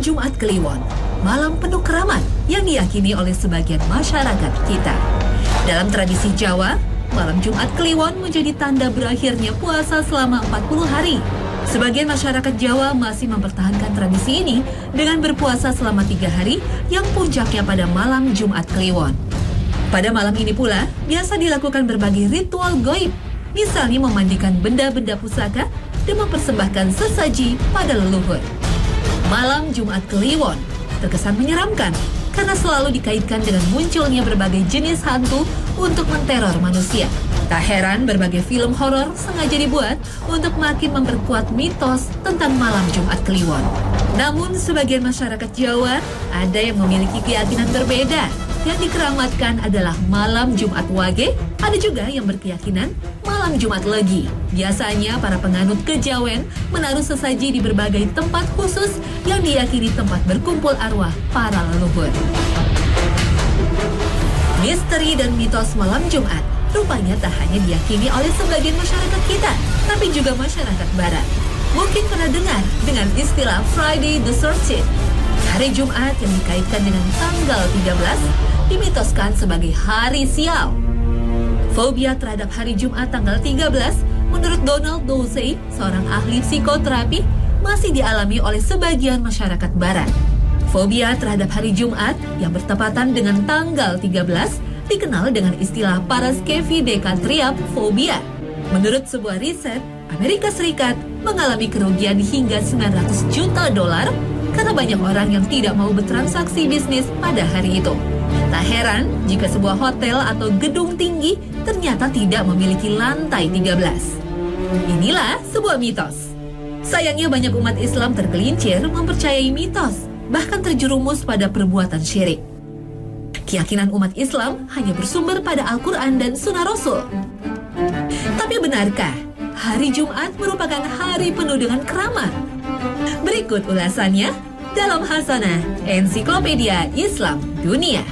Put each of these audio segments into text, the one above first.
Jumat Kliwon, malam penuh keramat yang diyakini oleh sebagian masyarakat kita. Dalam tradisi Jawa, malam Jumat Kliwon menjadi tanda berakhirnya puasa selama 40 hari. Sebagian masyarakat Jawa masih mempertahankan tradisi ini dengan berpuasa selama 3 hari yang puncaknya pada malam Jumat Kliwon. Pada malam ini pula, biasa dilakukan berbagai ritual gaib, misalnya memandikan benda-benda pusaka dan mempersembahkan sesaji pada leluhur. Malam Jumat Kliwon terkesan menyeramkan karena selalu dikaitkan dengan munculnya berbagai jenis hantu untuk menteror manusia. Tak heran berbagai film horor sengaja dibuat untuk makin memperkuat mitos tentang malam Jumat Kliwon. Namun sebagian masyarakat Jawa ada yang memiliki keyakinan berbeda. Yang dikeramatkan adalah malam Jumat Wage, ada juga yang berkeyakinan malam Jumat Legi. Biasanya para penganut kejawen menaruh sesaji di berbagai tempat khusus yang diyakini tempat berkumpul arwah para leluhur. Misteri dan mitos malam Jumat rupanya tak hanya diyakini oleh sebagian masyarakat kita, tapi juga masyarakat barat. Mungkin pernah dengar dengan istilah Friday the 13th. Hari Jumat yang dikaitkan dengan tanggal 13 dimitoskan sebagai hari sial. Fobia terhadap hari Jumat tanggal 13 menurut Donald Dowsey, seorang ahli psikoterapi, masih dialami oleh sebagian masyarakat barat. Fobia terhadap hari Jumat yang bertepatan dengan tanggal 13 dikenal dengan istilah paraskevidekatriap phobia. Menurut sebuah riset, Amerika Serikat mengalami kerugian hingga 900 juta dolar karena banyak orang yang tidak mau bertransaksi bisnis pada hari itu. Tak heran jika sebuah hotel atau gedung tinggi ternyata tidak memiliki lantai 13. Inilah sebuah mitos. Sayangnya banyak umat Islam tergelincir mempercayai mitos, bahkan terjerumus pada perbuatan syirik. Keyakinan umat Islam hanya bersumber pada Al-Quran dan Sunnah Rasul. Tapi benarkah hari Jumat merupakan hari penuh dengan keramat? Berikut ulasannya dalam Hasanah Ensiklopedia Islam Dunia.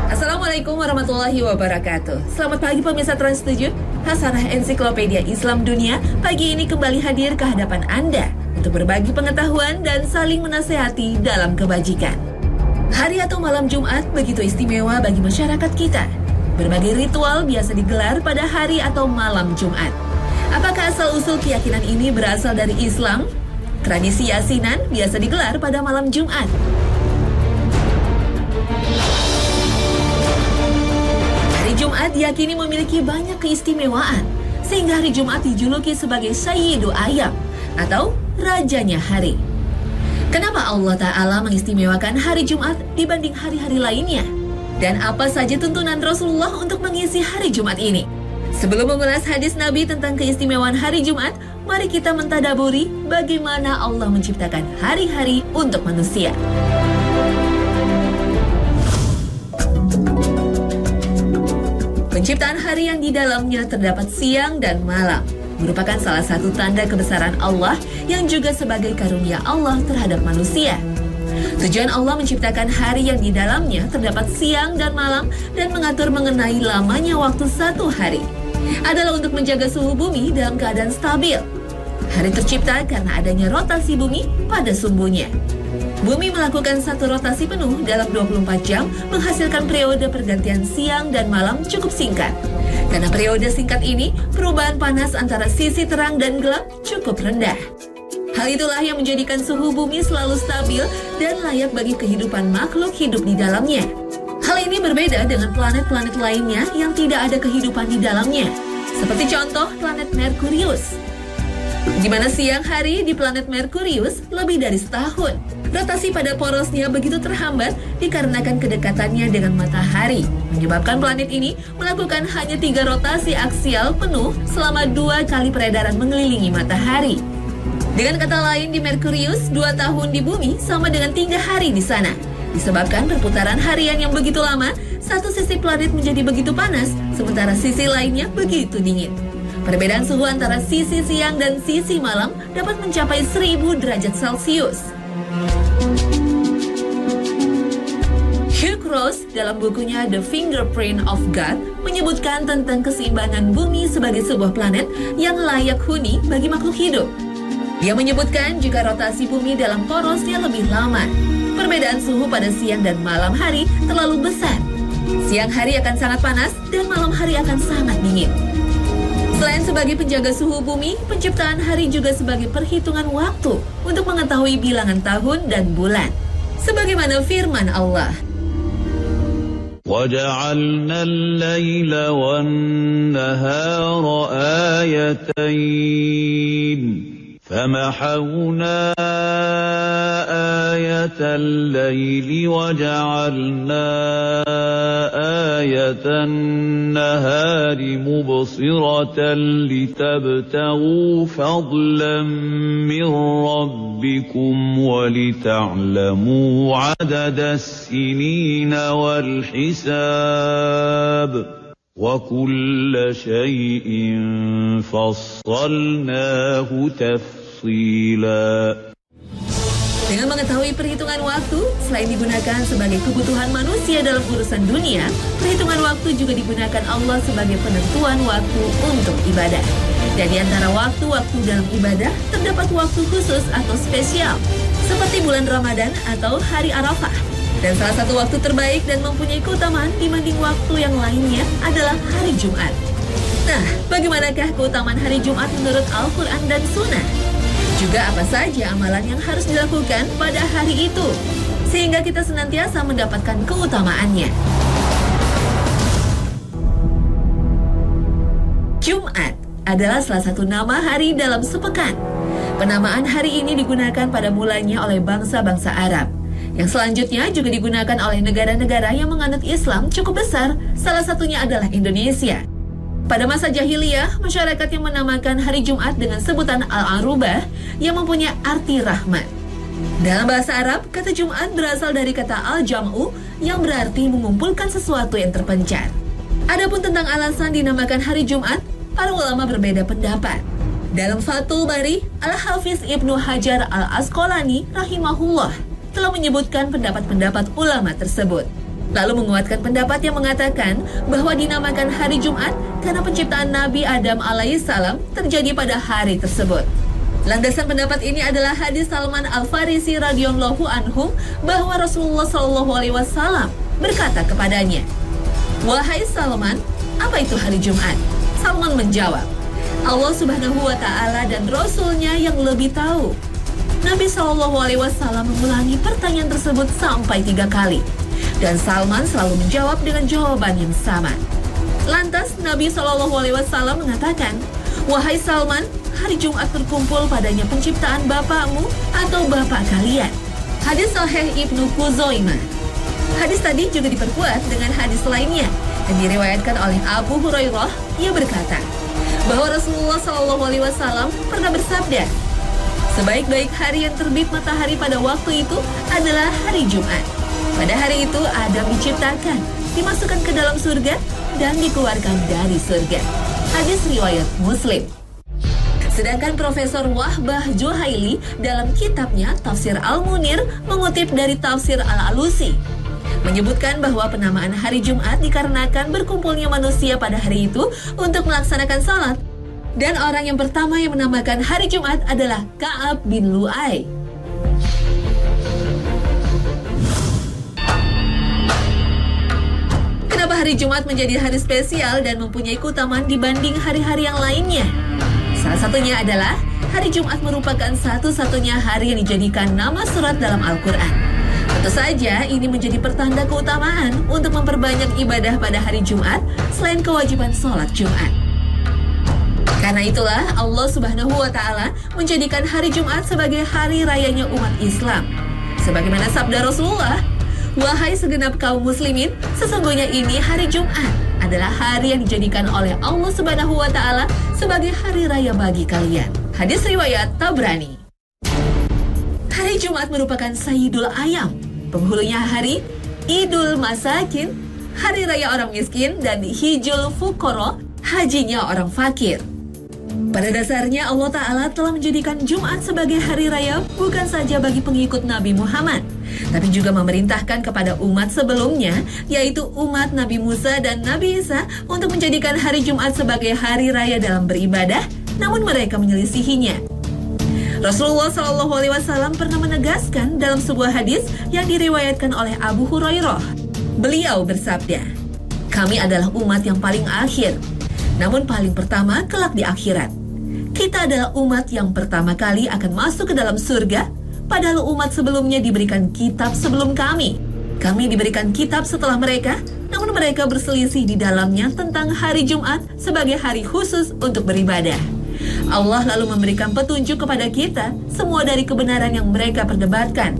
Assalamualaikum warahmatullahi wabarakatuh. Selamat pagi pemirsa Trans 7. Hasanah Ensiklopedia Islam Dunia pagi ini kembali hadir ke hadapan Anda untuk berbagi pengetahuan dan saling menasehati dalam kebajikan. Hari atau malam Jumat begitu istimewa bagi masyarakat kita. Berbagai ritual biasa digelar pada hari atau malam Jumat. Apakah asal-usul keyakinan ini berasal dari Islam? Tradisi yasinan biasa digelar pada malam Jumat. Jumat diyakini memiliki banyak keistimewaan, sehingga hari Jumat dijuluki sebagai Sayyidu Ayyam atau Rajanya Hari. Kenapa Allah Ta'ala mengistimewakan hari Jumat dibanding hari-hari lainnya? Dan apa saja tuntunan Rasulullah untuk mengisi hari Jumat ini? Sebelum mengulas hadis Nabi tentang keistimewaan hari Jumat, mari kita mentadaburi bagaimana Allah menciptakan hari-hari untuk manusia. Penciptaan hari yang di dalamnya terdapat siang dan malam merupakan salah satu tanda kebesaran Allah yang juga sebagai karunia Allah terhadap manusia. Tujuan Allah menciptakan hari yang di dalamnya terdapat siang dan malam dan mengatur mengenai lamanya waktu satu hari adalah untuk menjaga suhu bumi dalam keadaan stabil. Hari tercipta karena adanya rotasi bumi pada sumbunya. Bumi melakukan satu rotasi penuh dalam 24 jam menghasilkan periode pergantian siang dan malam cukup singkat. Karena periode singkat ini, perubahan panas antara sisi terang dan gelap cukup rendah. Hal itulah yang menjadikan suhu bumi selalu stabil dan layak bagi kehidupan makhluk hidup di dalamnya. Hal ini berbeda dengan planet-planet lainnya yang tidak ada kehidupan di dalamnya. Seperti contoh planet Merkurius. Di mana siang hari di planet Merkurius lebih dari setahun. Rotasi pada porosnya begitu terhambat dikarenakan kedekatannya dengan matahari, menyebabkan planet ini melakukan hanya 3 rotasi aksial penuh selama 2 kali peredaran mengelilingi matahari. Dengan kata lain, di Merkurius 2 tahun di bumi sama dengan 3 hari di sana. Disebabkan perputaran harian yang begitu lama, satu sisi planet menjadi begitu panas, sementara sisi lainnya begitu dingin. Perbedaan suhu antara sisi siang dan sisi malam dapat mencapai 1000 derajat Celcius. Hugh Ross dalam bukunya The Fingerprint of God menyebutkan tentang keseimbangan bumi sebagai sebuah planet yang layak huni bagi makhluk hidup. Dia menyebutkan jika rotasi bumi dalam porosnya lebih lama, perbedaan suhu pada siang dan malam hari terlalu besar. Siang hari akan sangat panas dan malam hari akan sangat dingin. Selain sebagai penjaga suhu bumi, penciptaan hari juga sebagai perhitungan waktu untuk mengetahui bilangan tahun dan bulan. Sebagaimana firman Allah, وَجَعَلْنَا اللَّيْلَ وَالنَّهَارَ آيَتَيْنِ فَمَحَوْنَا آيَةَ اللَّيْلِ وَجَعَلْنَا آيَةَ النَّهَارِ مُبْصِرَةً لِتَبْتَغُوا فَضْلًا مِّن رَّبِّكُمْ وَلِتَعْلَمُوا عَدَدَ السِّنِينَ وَالْحِسَابَ وَكُلَّ شَيْءٍ فَصَّلْنَاهُ تَفْصِيلًا. Dengan mengetahui perhitungan waktu, selain digunakan sebagai kebutuhan manusia dalam urusan dunia, perhitungan waktu juga digunakan Allah sebagai penentuan waktu untuk ibadah. Dan di antara waktu-waktu dalam ibadah, terdapat waktu khusus atau spesial, seperti bulan Ramadan atau hari Arafah. Dan salah satu waktu terbaik dan mempunyai keutamaan dibanding waktu yang lainnya adalah hari Jumat. Nah, bagaimanakah keutamaan hari Jumat menurut Al-Quran dan Sunnah? Juga apa saja amalan yang harus dilakukan pada hari itu, sehingga kita senantiasa mendapatkan keutamaannya. Jumat adalah salah satu nama hari dalam sepekan. Penamaan hari ini digunakan pada mulanya oleh bangsa-bangsa Arab. Yang selanjutnya juga digunakan oleh negara-negara yang menganut Islam cukup besar, salah satunya adalah Indonesia. Pada masa jahiliyah, masyarakat yang menamakan hari Jumat dengan sebutan Al-Arubah yang mempunyai arti rahmat. Dalam bahasa Arab, kata Jumat berasal dari kata Al-Jam'u yang berarti mengumpulkan sesuatu yang terpencar. Adapun tentang alasan dinamakan hari Jumat, para ulama berbeda pendapat. Dalam Fathul Bari, Al-Hafiz Ibnu Hajar Al-Asqalani rahimahullah telah menyebutkan pendapat-pendapat ulama tersebut. Lalu menguatkan pendapat yang mengatakan bahwa dinamakan hari Jumat karena penciptaan Nabi Adam alaihissalam terjadi pada hari tersebut. Landasan pendapat ini adalah hadis Salman Al-Farisi radhiyallahu anhu bahwa Rasulullah SAW berkata kepadanya, "Wahai Salman, apa itu hari Jumat?" Salman menjawab, "Allah Subhanahu wa Ta'ala dan Rasulnya yang lebih tahu." Nabi SAW mengulangi pertanyaan tersebut sampai 3 kali. Dan Salman selalu menjawab dengan jawaban yang sama. Lantas Nabi SAW mengatakan, "Wahai Salman, hari Jumat terkumpul padanya penciptaan bapakmu atau bapak kalian." Hadis Sahih Ibnu Khuzaimah. Hadis tadi juga diperkuat dengan hadis lainnya yang diriwayatkan oleh Abu Hurairah. Ia berkata bahwa Rasulullah SAW pernah bersabda, "Sebaik-baik hari yang terbit matahari pada waktu itu adalah hari Jumat. Pada hari itu Adam diciptakan, dimasukkan ke dalam surga, dan dikeluarkan dari surga." Hadis riwayat Muslim. Sedangkan Profesor Wahbah Juhaili dalam kitabnya Tafsir Al-Munir mengutip dari Tafsir Al-Alusi, menyebutkan bahwa penamaan hari Jumat dikarenakan berkumpulnya manusia pada hari itu untuk melaksanakan salat. Dan orang yang pertama yang menamakan hari Jumat adalah Ka'ab bin Lu'ay. Kenapa hari Jumat menjadi hari spesial dan mempunyai keutamaan dibanding hari-hari yang lainnya? Salah satunya adalah hari Jumat merupakan satu-satunya hari yang dijadikan nama surat dalam Al-Quran. Tentu saja ini menjadi pertanda keutamaan untuk memperbanyak ibadah pada hari Jumat selain kewajiban sholat Jumat. Karena itulah Allah Subhanahu wa Ta'ala menjadikan hari Jumat sebagai hari rayanya umat Islam. Sebagaimana sabda Rasulullah, "Wahai segenap kaum muslimin, sesungguhnya ini hari Jumat adalah hari yang dijadikan oleh Allah Subhanahu wa Ta'ala sebagai hari raya bagi kalian." Hadis riwayat Tabrani. Hari Jumat merupakan Sayyidul Ayam, penghulunya hari Idul Masakin, hari raya orang miskin, dan Hijjul Fuqara, hajinya orang fakir. Pada dasarnya Allah Ta'ala telah menjadikan Jumat sebagai hari raya bukan saja bagi pengikut Nabi Muhammad, tapi juga memerintahkan kepada umat sebelumnya, yaitu umat Nabi Musa dan Nabi Isa, untuk menjadikan hari Jumat sebagai hari raya dalam beribadah, namun mereka menyelisihinya. Rasulullah SAW pernah menegaskan dalam sebuah hadis yang diriwayatkan oleh Abu Hurairah. Beliau bersabda, "Kami adalah umat yang paling akhir, namun paling pertama kelak di akhirat. Kita adalah umat yang pertama kali akan masuk ke dalam surga, padahal umat sebelumnya diberikan kitab sebelum kami. Kami diberikan kitab setelah mereka, namun mereka berselisih di dalamnya tentang hari Jumat sebagai hari khusus untuk beribadah. Allah lalu memberikan petunjuk kepada kita semua dari kebenaran yang mereka perdebatkan.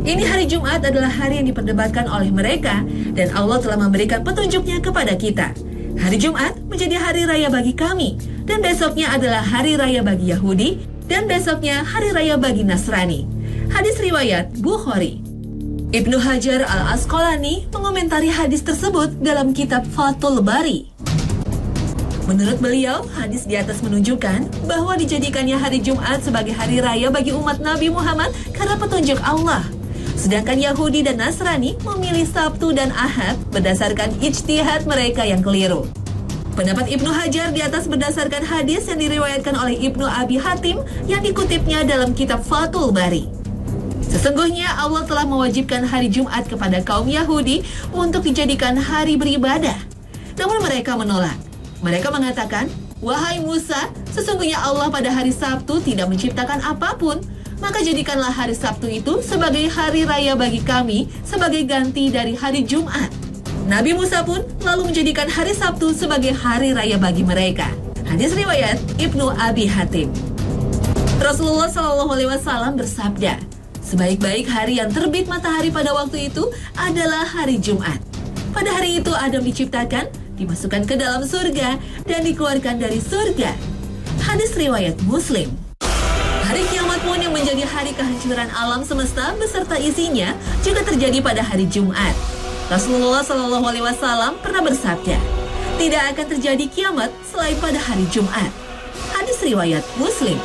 Ini hari Jumat adalah hari yang diperdebatkan oleh mereka, dan Allah telah memberikan petunjuknya kepada kita. Hari Jumat menjadi hari raya bagi kami, dan besoknya adalah hari raya bagi Yahudi, dan besoknya hari raya bagi Nasrani." Hadis riwayat Bukhari. Ibnu Hajar Al-Asqalani mengomentari hadis tersebut dalam kitab Fathul Bari. Menurut beliau, hadis di atas menunjukkan bahwa dijadikannya hari Jumat sebagai hari raya bagi umat Nabi Muhammad karena petunjuk Allah. Sedangkan Yahudi dan Nasrani memilih Sabtu dan Ahad berdasarkan ijtihad mereka yang keliru. Pendapat Ibnu Hajar di atas berdasarkan hadis yang diriwayatkan oleh Ibnu Abi Hatim yang dikutipnya dalam kitab Fathul Bari. Sesungguhnya Allah telah mewajibkan hari Jumat kepada kaum Yahudi untuk dijadikan hari beribadah. Namun mereka menolak. Mereka mengatakan, "Wahai Musa, sesungguhnya Allah pada hari Sabtu tidak menciptakan apapun. Maka jadikanlah hari Sabtu itu sebagai hari raya bagi kami sebagai ganti dari hari Jumat." Nabi Musa pun lalu menjadikan hari Sabtu sebagai hari raya bagi mereka. Hadis riwayat Ibnu Abi Hatim. Rasulullah SAW bersabda, "Sebaik-baik hari yang terbit matahari pada waktu itu adalah hari Jumat. Pada hari itu Adam diciptakan, dimasukkan ke dalam surga, dan dikeluarkan dari surga." Hadis riwayat Muslim. Hari kiamat pun yang menjadi hari kehancuran alam semesta beserta isinya juga terjadi pada hari Jumat. Rasulullah SAW pernah bersabda, "Tidak akan terjadi kiamat selain pada hari Jumat." Hadis riwayat Muslim.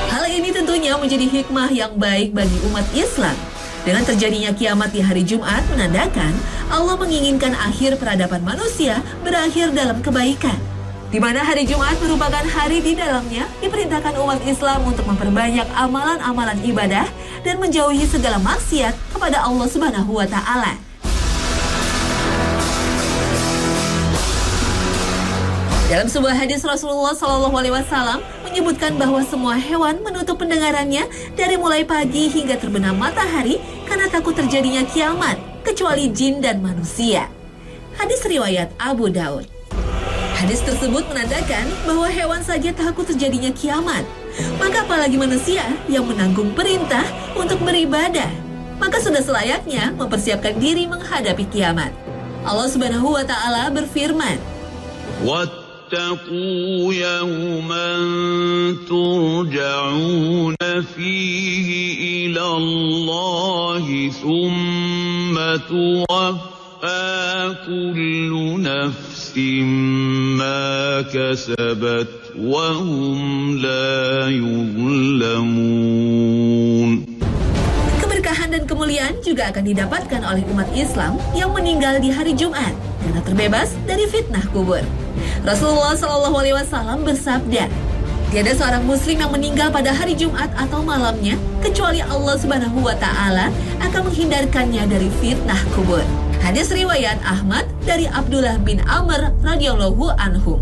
Hal ini tentunya menjadi hikmah yang baik bagi umat Islam. Dengan terjadinya kiamat di hari Jumat menandakan Allah menginginkan akhir peradaban manusia berakhir dalam kebaikan, di mana hari Jumat merupakan hari di dalamnya diperintahkan umat Islam untuk memperbanyak amalan-amalan ibadah dan menjauhi segala maksiat kepada Allah Subhanahu wa Ta'ala. Dalam sebuah hadis Rasulullah SAW menyebutkan bahwa semua hewan menutup pendengarannya dari mulai pagi hingga terbenam matahari karena takut terjadinya kiamat, kecuali jin dan manusia. Hadis riwayat Abu Daud. Hadis tersebut menandakan bahwa hewan saja takut terjadinya kiamat, maka apalagi manusia yang menanggung perintah untuk beribadah, maka sudah selayaknya mempersiapkan diri menghadapi kiamat. Allah Subhanahu wa Ta'ala berfirman, واتقوا يوما ترجعون فيه إلى الله ثم توفى كل نفس ما كسبت وهم لا يظلمون. Keberkahan dan kemuliaan juga akan didapatkan oleh umat Islam yang meninggal di hari Jumat karena terbebas dari fitnah kubur. Rasulullah SAW bersabda, "Tiada seorang muslim yang meninggal pada hari Jumat atau malamnya kecuali Allah Subhanahu wa Ta'ala akan menghindarkannya dari fitnah kubur." Hadis riwayat Ahmad dari Abdullah bin Amr radhiyallahu anhu.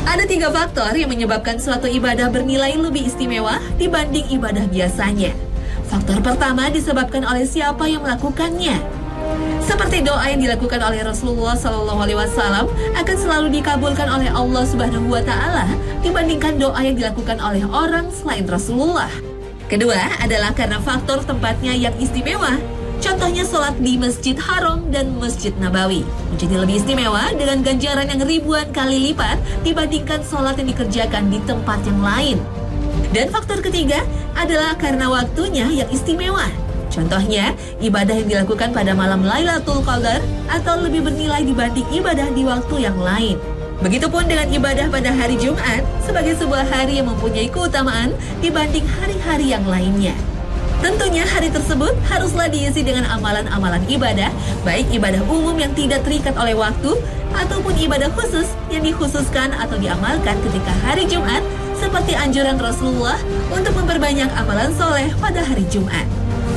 Ada 3 faktor yang menyebabkan suatu ibadah bernilai lebih istimewa dibanding ibadah biasanya. Faktor pertama disebabkan oleh siapa yang melakukannya. Seperti doa yang dilakukan oleh Rasulullah SAW akan selalu dikabulkan oleh Allah Subhanahu wa Ta'ala dibandingkan doa yang dilakukan oleh orang selain Rasulullah. Kedua adalah karena faktor tempatnya yang istimewa. Contohnya sholat di Masjid Haram dan Masjid Nabawi menjadi lebih istimewa dengan ganjaran yang ribuan kali lipat dibandingkan sholat yang dikerjakan di tempat yang lain. Dan faktor ketiga adalah karena waktunya yang istimewa. Contohnya, ibadah yang dilakukan pada malam Lailatul Qadar atau lebih bernilai dibanding ibadah di waktu yang lain. Begitupun dengan ibadah pada hari Jumat sebagai sebuah hari yang mempunyai keutamaan dibanding hari-hari yang lainnya. Tentunya hari tersebut haruslah diisi dengan amalan-amalan ibadah, baik ibadah umum yang tidak terikat oleh waktu, ataupun ibadah khusus yang dikhususkan atau diamalkan ketika hari Jumat, seperti anjuran Rasulullah untuk memperbanyak amalan soleh pada hari Jumat.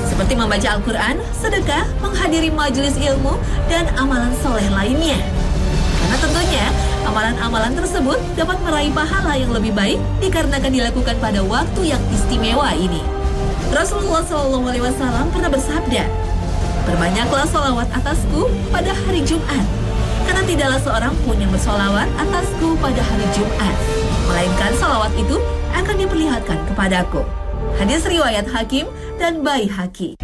Seperti membaca Al-Quran, sedekah, menghadiri majelis ilmu, dan amalan soleh lainnya. Karena tentunya, amalan-amalan tersebut dapat meraih pahala yang lebih baik dikarenakan dilakukan pada waktu yang istimewa ini. Rasulullah SAW pernah bersabda, "Perbanyaklah sholawat atasku pada hari Jumat, karena tidaklah seorang pun yang bersolawat atasku pada hari Jumat, melainkan sholawat itu akan diperlihatkan kepadaku." Hadis riwayat Hakim dan Baihaqi.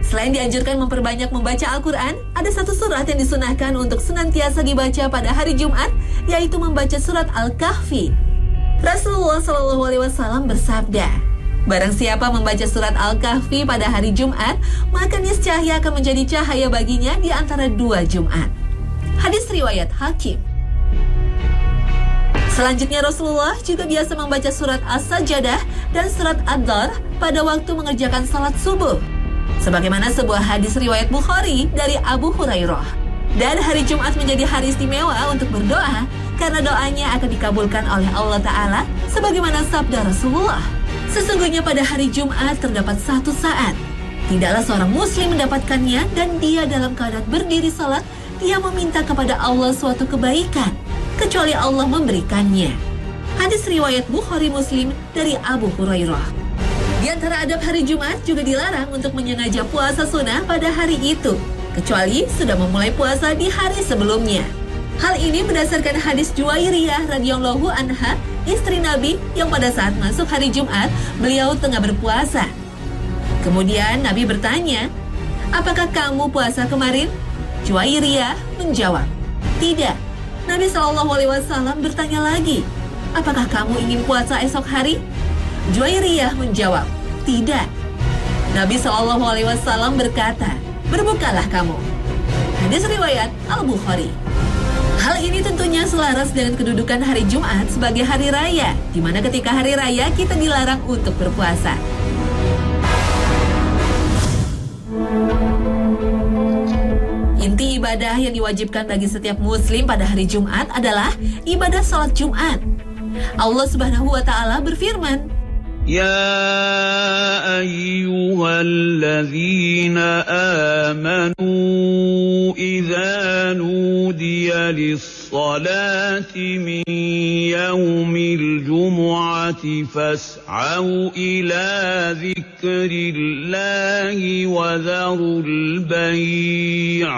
Selain dianjurkan memperbanyak membaca Al-Quran, ada satu surat yang disunahkan untuk senantiasa dibaca pada hari Jumat, yaitu membaca surat Al-Kahfi. Rasulullah SAW bersabda, "Barang siapa membaca surat Al-Kahfi pada hari Jumat, maka niscaya akan menjadi cahaya baginya di antara dua Jumat." Hadis riwayat Hakim. Selanjutnya Rasulullah juga biasa membaca surat As-Sajdah dan surat Ad-Dar pada waktu mengerjakan salat subuh. Sebagaimana sebuah hadis riwayat Bukhari dari Abu Hurairah. Dan hari Jumat menjadi hari istimewa untuk berdoa karena doanya akan dikabulkan oleh Allah Ta'ala sebagaimana sabda Rasulullah. Sesungguhnya pada hari Jumat terdapat satu saat, tidaklah seorang muslim mendapatkannya dan dia dalam keadaan berdiri salat, dia meminta kepada Allah suatu kebaikan, kecuali Allah memberikannya. Hadis riwayat Bukhari Muslim dari Abu Hurairah. Di antara adab hari Jumat juga dilarang untuk menyengaja puasa sunnah pada hari itu, kecuali sudah memulai puasa di hari sebelumnya. Hal ini berdasarkan hadis Juwairiyah radhiyallahu anha, istri Nabi yang pada saat masuk hari Jumat, beliau tengah berpuasa. Kemudian Nabi bertanya, "Apakah kamu puasa kemarin?" Juwairiyah menjawab, "Tidak." Nabi SAW bertanya lagi, "Apakah kamu ingin puasa esok hari?" Juwairiyah menjawab, "Tidak." Nabi SAW berkata, "Berbukalah kamu." Hadis riwayat Al-Bukhari. Hal ini tentunya selaras dengan kedudukan hari Jumat sebagai hari raya, di mana ketika hari raya kita dilarang untuk berpuasa. Inti ibadah yang diwajibkan bagi setiap muslim pada hari Jumat adalah ibadah salat Jumat. Allah Subhanahu wa Ta'ala berfirman, يا أيها الذين آمنوا إذا نودي للصلاة من يوم الجمعة فاسعوا إلى ذكر الله وذروا البيع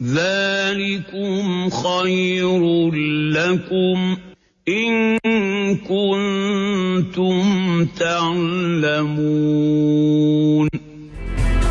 ذلكم خير لكم إن كنتم تعلمون.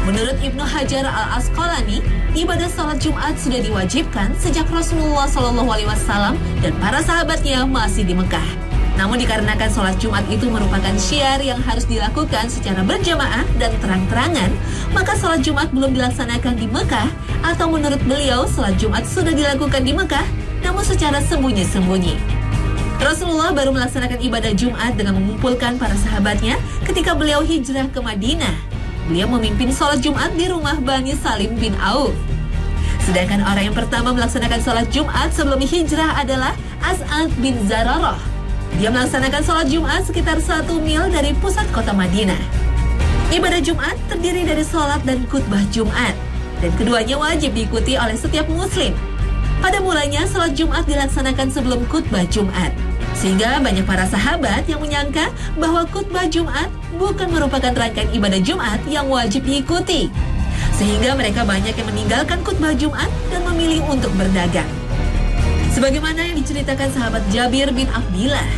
Menurut Ibnu Hajar Al-Asqalani, ibadah salat Jumat sudah diwajibkan sejak Rasulullah SAW dan para sahabatnya masih di Mekah. Namun dikarenakan salat Jumat itu merupakan syiar yang harus dilakukan secara berjamaah dan terang-terangan, maka salat Jumat belum dilaksanakan di Mekah, atau menurut beliau salat Jumat sudah dilakukan di Mekah, namun secara sembunyi-sembunyi. Rasulullah baru melaksanakan ibadah Jumat dengan mengumpulkan para sahabatnya ketika beliau hijrah ke Madinah. Beliau memimpin sholat Jumat di rumah Bani Salim bin Auf. Sedangkan orang yang pertama melaksanakan sholat Jumat sebelum hijrah adalah As'ad bin Zararah. Dia melaksanakan sholat Jumat sekitar 1 mil dari pusat kota Madinah. Ibadah Jumat terdiri dari sholat dan khutbah Jumat, dan keduanya wajib diikuti oleh setiap muslim. Pada mulanya, sholat Jumat dilaksanakan sebelum khutbah Jumat, sehingga banyak para sahabat yang menyangka bahwa khutbah Jumat bukan merupakan rangkaian ibadah Jumat yang wajib diikuti. Sehingga mereka banyak yang meninggalkan khutbah Jumat dan memilih untuk berdagang. Sebagaimana yang diceritakan sahabat Jabir bin Abdillah,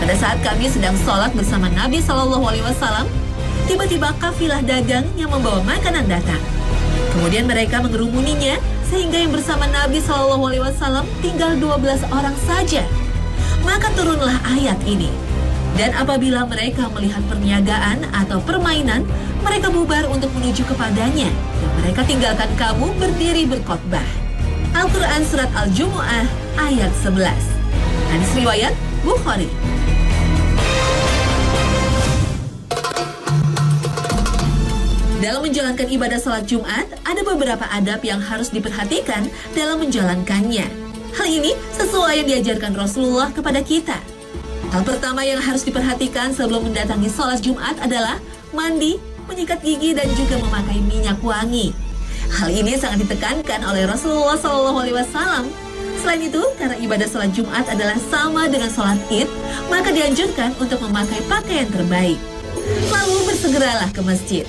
pada saat kami sedang sholat bersama Nabi SAW, tiba-tiba kafilah dagang yang membawa makanan datang. Kemudian mereka mengerumuninya sehingga yang bersama Nabi SAW tinggal 12 orang saja. Maka turunlah ayat ini. Dan apabila mereka melihat perniagaan atau permainan, mereka bubar untuk menuju kepadanya. Dan mereka tinggalkan kamu berdiri berkhotbah. Al-Quran Surat Al-Jumu'ah ayat 11. Hadis riwayat Bukhari. Dalam menjalankan ibadah salat Jumat, ada beberapa adab yang harus diperhatikan dalam menjalankannya. Hal ini sesuai yang diajarkan Rasulullah kepada kita. Hal pertama yang harus diperhatikan sebelum mendatangi salat Jumat adalah mandi, menyikat gigi, dan juga memakai minyak wangi. Hal ini sangat ditekankan oleh Rasulullah SAW. Selain itu, karena ibadah salat Jumat adalah sama dengan salat Id, maka dianjurkan untuk memakai pakaian terbaik. Lalu bersegeralah ke masjid.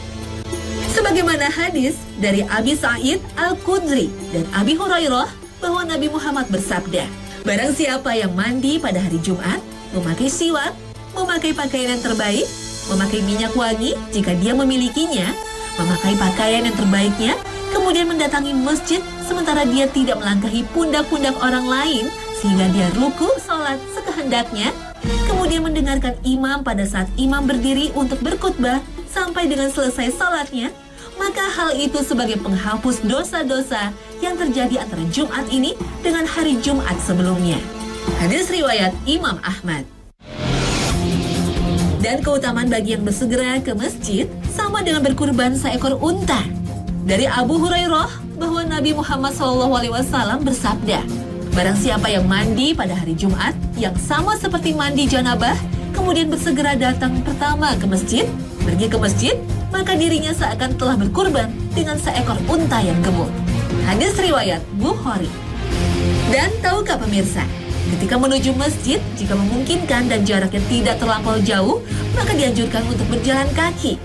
Sebagaimana hadis dari Abi Sa'id Al-Khudri dan Abi Hurairah bahwa Nabi Muhammad bersabda, barang siapa yang mandi pada hari Jumat, memakai siwak, memakai pakaian yang terbaik, memakai minyak wangi jika dia memilikinya, memakai pakaian yang terbaiknya, kemudian mendatangi masjid sementara dia tidak melangkahi pundak-pundak orang lain sehingga dia ruku sholat sekehendaknya, kemudian mendengarkan imam pada saat imam berdiri untuk berkhutbah sampai dengan selesai sholatnya, maka hal itu sebagai penghapus dosa-dosa yang terjadi antara Jumat ini dengan hari Jumat sebelumnya. Hadis riwayat Imam Ahmad. Dan keutamaan bagi yang bersegera ke masjid sama dengan berkurban seekor unta. Dari Abu Hurairah bahwa Nabi Muhammad SAW bersabda, barang siapa yang mandi pada hari Jumat yang sama seperti mandi janabah, kemudian bersegera datang pertama ke masjid, pergi ke masjid, maka dirinya seakan telah berkurban dengan seekor unta yang gemuk. Hadis riwayat Bukhari. Dan tahukah pemirsa, ketika menuju masjid, jika memungkinkan dan jaraknya tidak terlampau jauh, maka dianjurkan untuk berjalan kaki.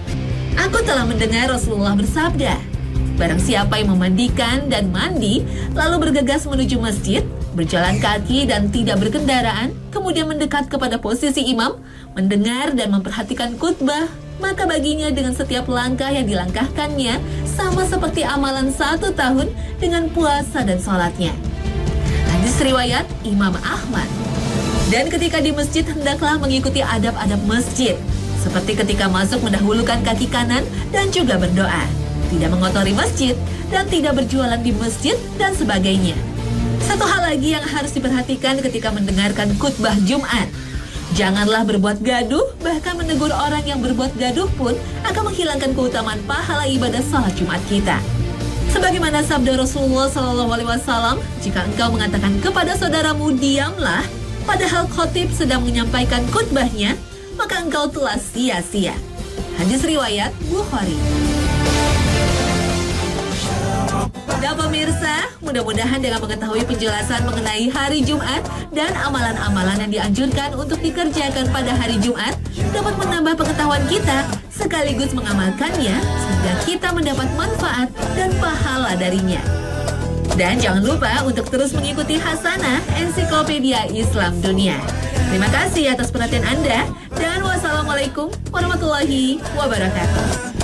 Aku telah mendengar Rasulullah bersabda, barang siapa yang memandikan dan mandi, lalu bergegas menuju masjid, berjalan kaki dan tidak berkendaraan, kemudian mendekat kepada posisi imam, mendengar dan memperhatikan khutbah, maka baginya dengan setiap langkah yang dilangkahkannya sama seperti amalan 1 tahun dengan puasa dan sholatnya. Hadis riwayat Imam Ahmad. Dan ketika di masjid hendaklah mengikuti adab-adab masjid, seperti ketika masuk mendahulukan kaki kanan dan juga berdoa, tidak mengotori masjid dan tidak berjualan di masjid dan sebagainya. Satu hal lagi yang harus diperhatikan ketika mendengarkan khutbah Jumat, janganlah berbuat gaduh, bahkan menegur orang yang berbuat gaduh pun akan menghilangkan keutamaan pahala ibadah salat Jumat kita. Sebagaimana sabda Rasulullah SAW, jika engkau mengatakan kepada saudaramu diamlah, padahal khotib sedang menyampaikan khutbahnya, maka engkau telah sia-sia. Hadis riwayat Bukhari. Nah pemirsa, mudah-mudahan dengan mengetahui penjelasan mengenai hari Jumat dan amalan-amalan yang dianjurkan untuk dikerjakan pada hari Jumat dapat menambah pengetahuan kita sekaligus mengamalkannya sehingga kita mendapat manfaat dan pahala darinya. Dan jangan lupa untuk terus mengikuti Hasanah Ensiklopedia Islam Dunia. Terima kasih atas perhatian Anda dan wassalamualaikum warahmatullahi wabarakatuh.